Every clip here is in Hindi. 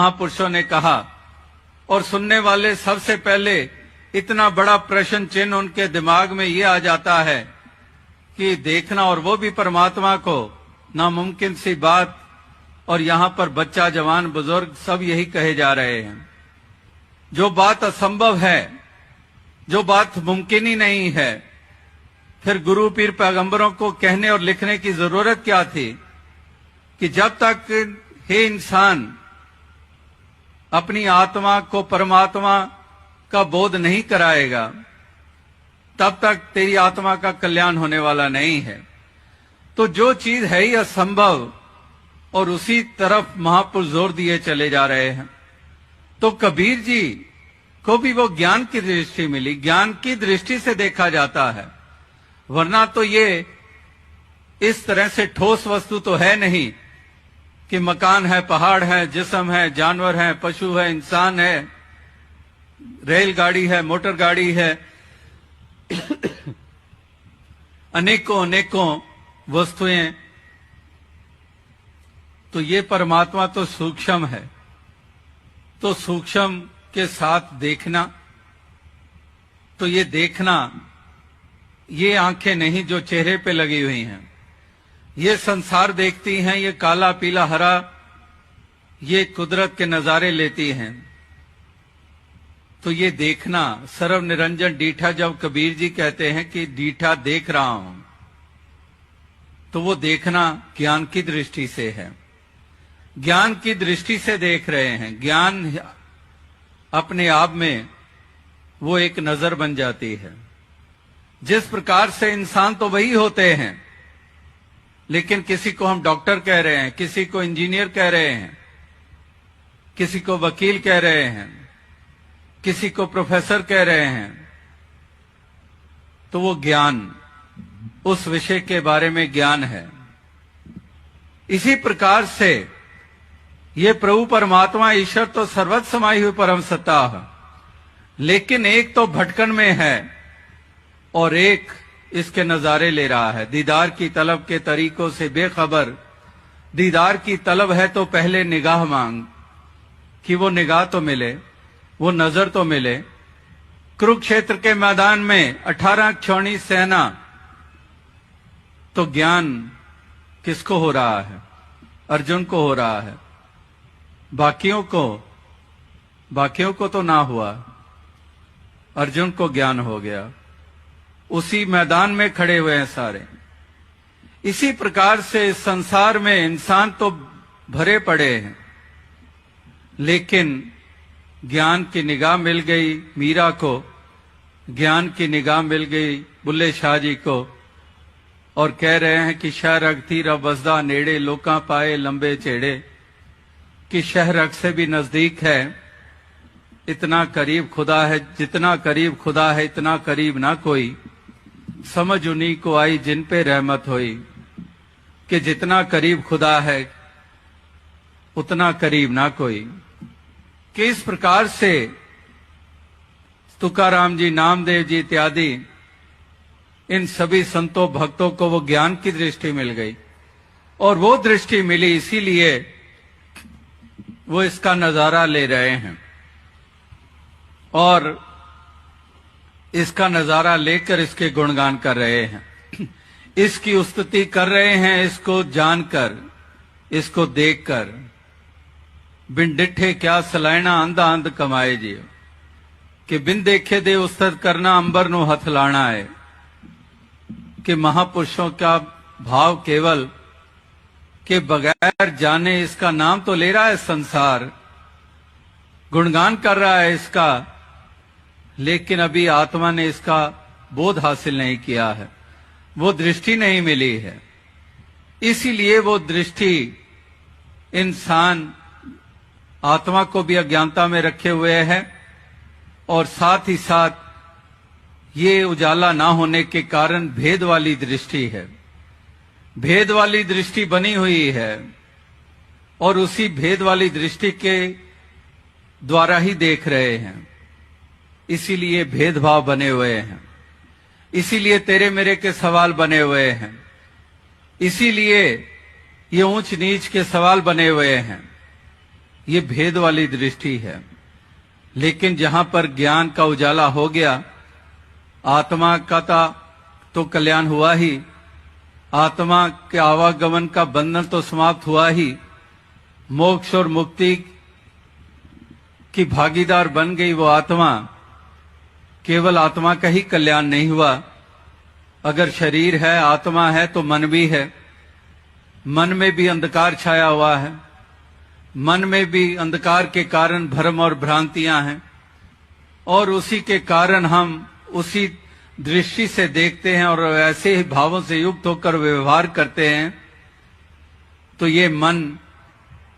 महापुरुषों ने कहा, और सुनने वाले सबसे पहले इतना बड़ा प्रश्न चिन्ह उनके दिमाग में ये आ जाता है कि देखना, और वो भी परमात्मा को, नामुमकिन सी बात। और यहां पर बच्चा, जवान, बुजुर्ग सब यही कहे जा रहे हैं। जो बात असंभव है, जो बात मुमकिन ही नहीं है, फिर गुरु पीर पैगंबरों को कहने और लिखने की जरूरत क्या थी कि जब तक हे इंसान अपनी आत्मा को परमात्मा का बोध नहीं कराएगा, तब तक तेरी आत्मा का कल्याण होने वाला नहीं है। तो जो चीज है ही असंभव, और उसी तरफ महापुरुष जोर दिए चले जा रहे हैं। तो कबीर जी को भी वो ज्ञान की दृष्टि मिली, ज्ञान की दृष्टि से देखा जाता है, वरना तो ये इस तरह से ठोस वस्तु तो है नहीं कि मकान है, पहाड़ है, जिस्म है, जानवर है, पशु है, इंसान है, रेलगाड़ी है, मोटर गाड़ी है, अनेकों अनेकों वस्तुएं। तो ये परमात्मा तो सूक्ष्म है। तो सूक्ष्म के साथ देखना, तो ये देखना, ये आंखें नहीं जो चेहरे पे लगी हुई हैं, ये संसार देखती हैं, ये काला पीला हरा, ये कुदरत के नजारे लेती हैं। तो ये देखना, सर्व निरंजन डीठा, जब कबीर जी कहते हैं कि डीठा देख रहा हूं, तो वो देखना ज्ञान की दृष्टि से है, ज्ञान की दृष्टि से देख रहे हैं। ज्ञान अपने आप में वो एक नजर बन जाती है। जिस प्रकार से इंसान तो वही होते हैं, लेकिन किसी को हम डॉक्टर कह रहे हैं, किसी को इंजीनियर कह रहे हैं, किसी को वकील कह रहे हैं, किसी को प्रोफेसर कह रहे हैं। तो वो ज्ञान, उस विषय के बारे में ज्ञान है। इसी प्रकार से ये प्रभु परमात्मा ईश्वर तो सर्वत्र समाई हुई परम सत्ता है, लेकिन एक तो भटकन में है और एक इसके नजारे ले रहा है। दीदार की तलब के तरीकों से बेखबर, दीदार की तलब है तो पहले निगाह मांग, कि वो निगाह तो मिले, वो नजर तो मिले। कुरुक्षेत्र के मैदान में 18 क्षौणी सेना, तो ज्ञान किसको हो रहा है? अर्जुन को हो रहा है। बाकियों को तो ना हुआ, अर्जुन को ज्ञान हो गया। उसी मैदान में खड़े हुए हैं सारे। इसी प्रकार से इस संसार में इंसान तो भरे पड़े हैं, लेकिन ज्ञान की निगाह मिल गई मीरा को, ज्ञान की निगाह मिल गई बुल्ले शाह जी को, और कह रहे हैं कि शहर अगती रब वसदा नेड़े, लोका पाए लंबे चेड़े, कि शहर अग से भी नजदीक है, इतना करीब खुदा है, जितना करीब खुदा है इतना करीब ना कोई, समझ उन्हीं को आई जिन पे रहमत हुई, कि जितना करीब खुदा है उतना करीब ना कोई। कि इस प्रकार से तुकाराम जी, नामदेव जी इत्यादि इन सभी संतों भक्तों को वो ज्ञान की दृष्टि मिल गई, और वो दृष्टि मिली इसीलिए वो इसका नजारा ले रहे हैं, और इसका नजारा लेकर इसके गुणगान कर रहे हैं, इसकी स्तुति कर रहे हैं, इसको जानकर, इसको देखकर। बिन डिठे क्या सलायना अंधा अंध कमाए जी, कि बिन देखे दे उस्तत करना अंबर नु हथ लाना है। कि महापुरुषों का भाव केवल के बगैर जाने, इसका नाम तो ले रहा है संसार, गुणगान कर रहा है इसका, लेकिन अभी आत्मा ने इसका बोध हासिल नहीं किया है, वो दृष्टि नहीं मिली है। इसीलिए वो दृष्टि इंसान आत्मा को भी अज्ञानता में रखे हुए है, और साथ ही साथ ये उजाला ना होने के कारण भेद वाली दृष्टि है, भेद वाली दृष्टि बनी हुई है, और उसी भेद वाली दृष्टि के द्वारा ही देख रहे हैं। इसीलिए भेदभाव बने हुए हैं, इसीलिए तेरे मेरे के सवाल बने हुए हैं, इसीलिए ये ऊंच नीच के सवाल बने हुए हैं। ये भेद वाली दृष्टि है। लेकिन जहां पर ज्ञान का उजाला हो गया, आत्मा का तो कल्याण हुआ ही, आत्मा के आवागमन का बंधन तो समाप्त हुआ ही, मोक्ष और मुक्ति की भागीदार बन गई वो आत्मा। केवल आत्मा का ही कल्याण नहीं हुआ, अगर शरीर है, आत्मा है, तो मन भी है। मन में भी अंधकार छाया हुआ है, मन में भी अंधकार के कारण भ्रम और भ्रांतियां हैं, और उसी के कारण हम उसी दृष्टि से देखते हैं और ऐसे ही भावों से युक्त होकर व्यवहार करते हैं। तो ये मन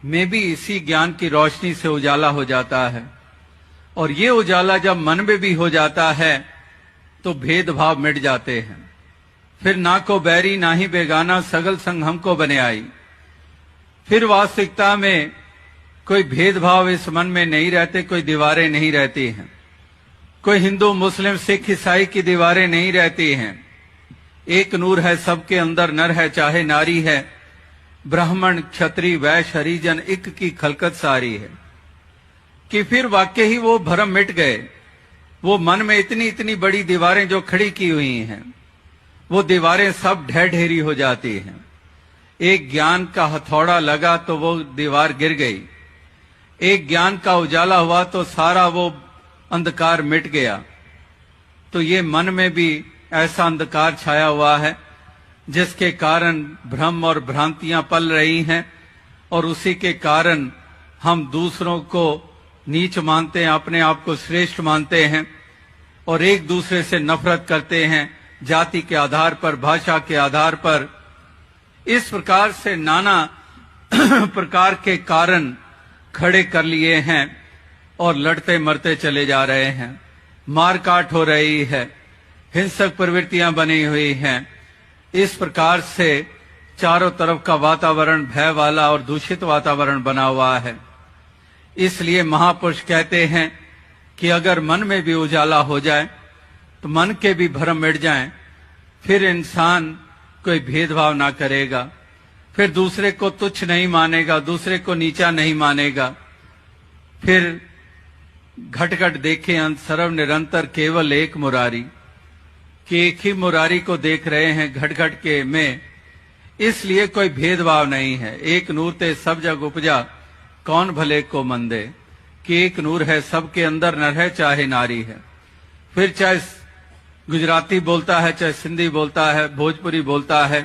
में भी इसी ज्ञान की रोशनी से उजाला हो जाता है, और ये उजाला जब मन में भी हो जाता है तो भेदभाव मिट जाते हैं। फिर ना को बैरी ना ही बेगाना, सगल संग हमको बने आई। फिर वास्तविकता में कोई भेदभाव इस मन में नहीं रहते, कोई दीवारें नहीं रहती हैं, कोई हिंदू मुस्लिम सिख ईसाई की दीवारें नहीं रहती हैं। एक नूर है सबके अंदर, नर है चाहे नारी है, ब्राह्मण क्षत्रिय वैश्य हरिजन एक की खलकत सारी है। कि फिर वाकई ही वो भ्रम मिट गए। वो मन में इतनी इतनी बड़ी दीवारें जो खड़ी की हुई हैं, वो दीवारें सब ढह ढेरी हो जाती हैं। एक ज्ञान का हथौड़ा लगा तो वो दीवार गिर गई, एक ज्ञान का उजाला हुआ तो सारा वो अंधकार मिट गया। तो ये मन में भी ऐसा अंधकार छाया हुआ है जिसके कारण भ्रम और भ्रांतियां पल रही हैं, और उसी के कारण हम दूसरों को नीच मानते हैं, अपने आप को श्रेष्ठ मानते हैं, और एक दूसरे से नफरत करते हैं, जाति के आधार पर, भाषा के आधार पर। इस प्रकार से नाना प्रकार के कारण खड़े कर लिए हैं और लड़ते मरते चले जा रहे हैं। मारकाट हो रही है, हिंसक प्रवृत्तियां बनी हुई हैं। इस प्रकार से चारों तरफ का वातावरण भय वाला और दूषित वातावरण बना हुआ है। इसलिए महापुरुष कहते हैं कि अगर मन में भी उजाला हो जाए तो मन के भी भ्रम मिट जाएं, फिर इंसान कोई भेदभाव ना करेगा, फिर दूसरे को तुच्छ नहीं मानेगा, दूसरे को नीचा नहीं मानेगा। फिर घट घट देखे अंत सर्व निरंतर केवल एक मुरारी, कि एक ही मुरारी को देख रहे हैं घट घट के में। इसलिए कोई भेदभाव नहीं है। एक नूर ते सब जग उपजा, कौन भले को मंदे, कि एक नूर है सबके अंदर, नर है चाहे नारी है। फिर चाहे गुजराती बोलता है, चाहे सिंधी बोलता है, भोजपुरी बोलता है,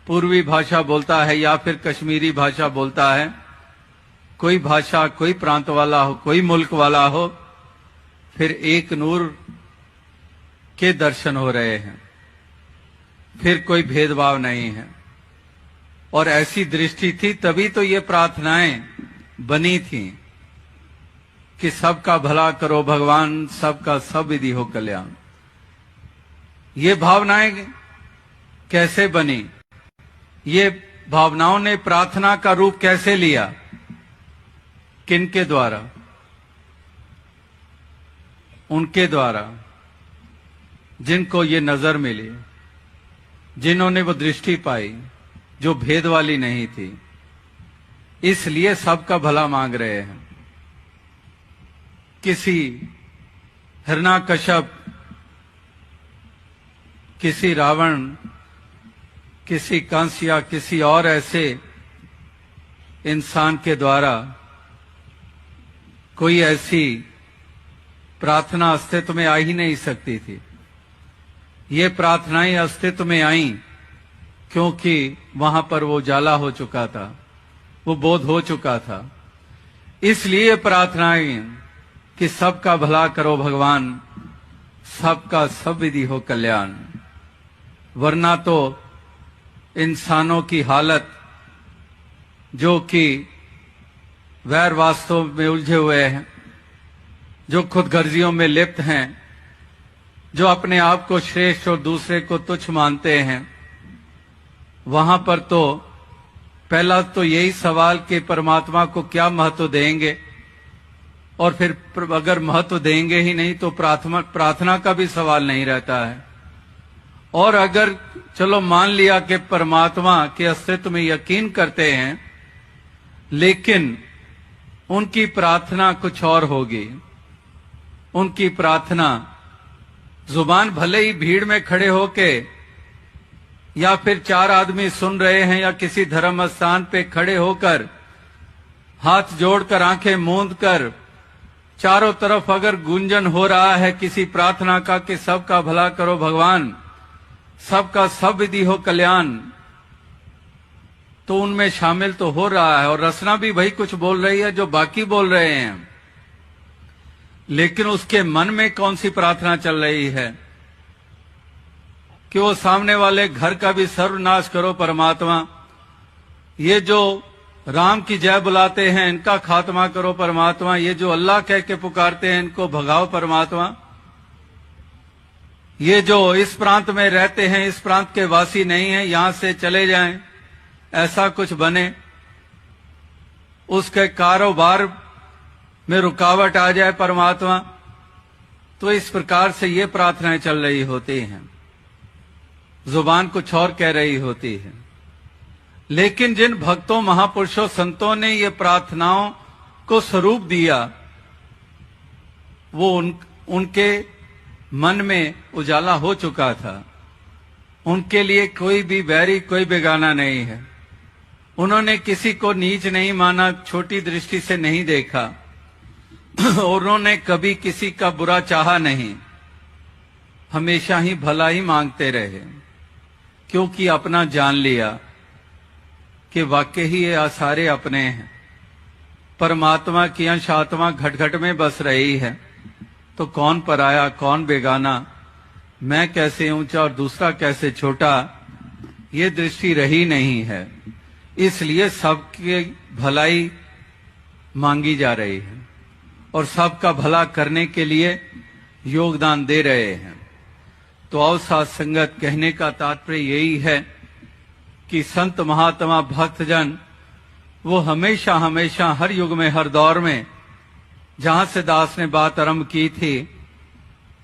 पूर्वी भाषा बोलता है, या फिर कश्मीरी भाषा बोलता है, कोई भाषा कोई प्रांत वाला हो, कोई मुल्क वाला हो, फिर एक नूर के दर्शन हो रहे हैं, फिर कोई भेदभाव नहीं है। और ऐसी दृष्टि थी तभी तो ये प्रार्थनाएं बनी थी कि सबका भला करो भगवान, सबका सब विधि हो कल्याण। ये भावनाएं कैसे बनी? ये भावनाओं ने प्रार्थना का रूप कैसे लिया? किनके द्वारा? उनके द्वारा जिनको ये नजर मिली, जिन्होंने वो दृष्टि पाई जो भेद वाली नहीं थी। इसलिए सबका भला मांग रहे हैं। किसी हिरण्यकश्यप, किसी रावण, किसी कंस या किसी और ऐसे इंसान के द्वारा कोई ऐसी प्रार्थना अस्तित्व में आ ही नहीं सकती थी। ये प्रार्थनाएं अस्तित्व में आईं क्योंकि वहां पर वो उजाला हो चुका था, वो बोध हो चुका था। इसलिए प्रार्थनाएं कि सबका भला करो भगवान, सबका सब विधि हो कल्याण। वरना तो इंसानों की हालत जो कि वैर वास्तव में उलझे हुए हैं, जो खुदगर्जियों में लिप्त हैं, जो अपने आप को श्रेष्ठ और दूसरे को तुच्छ मानते हैं, वहां पर तो पहला तो यही सवाल कि परमात्मा को क्या महत्व देंगे, और फिर अगर महत्व देंगे ही नहीं तो प्रार्थना का भी सवाल नहीं रहता है। और अगर चलो मान लिया कि परमात्मा के अस्तित्व में यकीन करते हैं, लेकिन उनकी प्रार्थना कुछ और होगी। उनकी प्रार्थना जुबान भले ही भीड़ में खड़े होके या फिर 4 आदमी सुन रहे हैं या किसी धर्म स्थान पे खड़े होकर हाथ जोड़कर आंखें मूंद कर चारों तरफ अगर गूंजन हो रहा है किसी प्रार्थना का कि सबका भला करो भगवान, सबका सब विधि हो कल्याण, तो उनमें शामिल तो हो रहा है और रचना भी वही कुछ बोल रही है जो बाकी बोल रहे हैं, लेकिन उसके मन में कौन सी प्रार्थना चल रही है कि वो सामने वाले घर का भी सर्वनाश करो परमात्मा, ये जो राम की जय बुलाते हैं इनका खात्मा करो परमात्मा, ये जो अल्लाह कह के पुकारते हैं इनको भगाओ परमात्मा, ये जो इस प्रांत में रहते हैं इस प्रांत के वासी नहीं हैं यहां से चले जाएं, ऐसा कुछ बने, उसके कारोबार में रुकावट आ जाए परमात्मा। तो इस प्रकार से ये प्रार्थनाएं चल रही होती हैं, जुबान कुछ और कह रही होती है। लेकिन जिन भक्तों महापुरुषों संतों ने ये प्रार्थनाओं को स्वरूप दिया वो उनके मन में उजाला हो चुका था। उनके लिए कोई भी बैरी कोई बेगाना नहीं है। उन्होंने किसी को नीच नहीं माना, छोटी दृष्टि से नहीं देखा और उन्होंने कभी किसी का बुरा चाहा नहीं, हमेशा ही भला ही मांगते रहे, क्योंकि अपना जान लिया कि वाकई ही ये सारे अपने हैं। परमात्मा की अंश आत्मा घट घट में बस रही है, तो कौन पराया कौन बेगाना, मैं कैसे ऊंचा और दूसरा कैसे छोटा, ये दृष्टि रही नहीं है। इसलिए सबकी भलाई मांगी जा रही है और सबका भला करने के लिए योगदान दे रहे हैं। तो अवसाद संगत कहने का तात्पर्य यही है कि संत महात्मा भक्तजन वो हमेशा हमेशा हर युग में हर दौर में, जहां से दास ने बात आरंभ की थी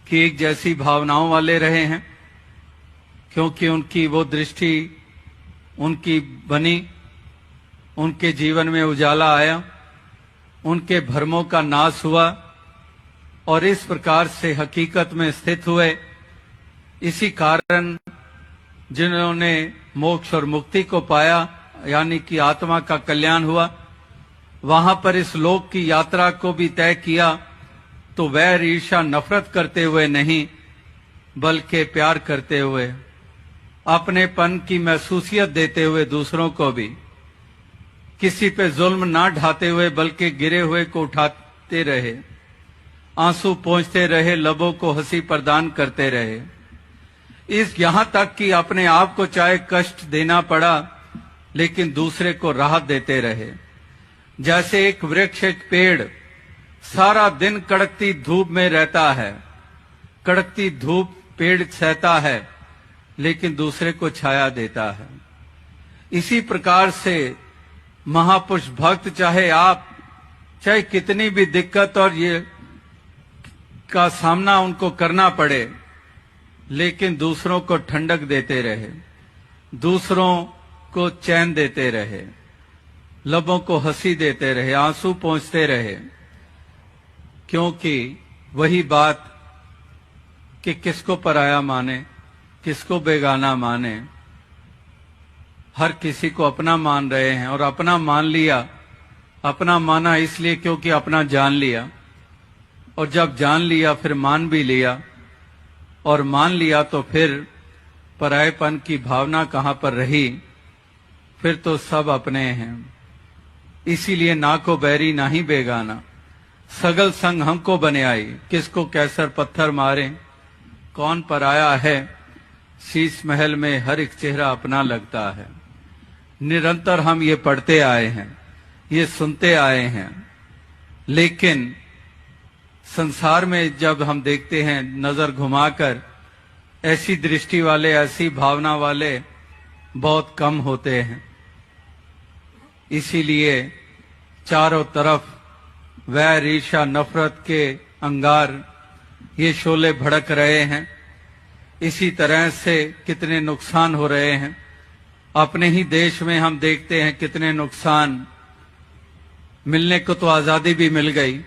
कि एक जैसी भावनाओं वाले रहे हैं, क्योंकि उनकी वो दृष्टि उनकी बनी, उनके जीवन में उजाला आया, उनके भ्रमों का नाश हुआ और इस प्रकार से हकीकत में स्थित हुए। इसी कारण जिन्होंने मोक्ष और मुक्ति को पाया, यानी कि आत्मा का कल्याण हुआ, वहां पर इस लोक की यात्रा को भी तय किया, तो वैर ईर्ष्या नफरत करते हुए नहीं बल्कि प्यार करते हुए, अपनेपन की महसूसियत देते हुए दूसरों को भी, किसी पे जुल्म ना ढाते हुए बल्कि गिरे हुए को उठाते रहे, आंसू पोंछते रहे, लबों को हंसी प्रदान करते रहे। इस यहां तक कि अपने आप को चाहे कष्ट देना पड़ा लेकिन दूसरे को राहत देते रहे। जैसे एक वृक्ष एक पेड़ सारा दिन कड़कती धूप में रहता है, कड़कती धूप पेड़ सहता है लेकिन दूसरे को छाया देता है। इसी प्रकार से महापुरुष भक्त चाहे कितनी भी दिक्कत और ये का सामना उनको करना पड़े, लेकिन दूसरों को ठंडक देते रहे, दूसरों को चैन देते रहे, लबों को हंसी देते रहे, आंसू पोंछते रहे, क्योंकि वही बात कि किसको पराया माने किसको बेगाना माने, हर किसी को अपना मान रहे हैं। और अपना मान लिया, अपना माना इसलिए क्योंकि अपना जान लिया, और जब जान लिया फिर मान भी लिया, और मान लिया तो फिर परायेपन की भावना कहां पर रही, फिर तो सब अपने हैं। इसीलिए ना को बैरी ना ही बेगाना, सगल संग हमको बने आई, किसको कैसर पत्थर मारे कौन पराया है, शीश महल में हर एक चेहरा अपना लगता है। निरंतर हम ये पढ़ते आए हैं, ये सुनते आए हैं, लेकिन संसार में जब हम देखते हैं नजर घुमाकर, ऐसी दृष्टि वाले ऐसी भावना वाले बहुत कम होते हैं। इसीलिए चारों तरफ वैर ईर्ष्या नफरत के अंगार ये शोले भड़क रहे हैं। इसी तरह से कितने नुकसान हो रहे हैं। अपने ही देश में हम देखते हैं कितने नुकसान मिलने को तो आजादी भी मिल गई,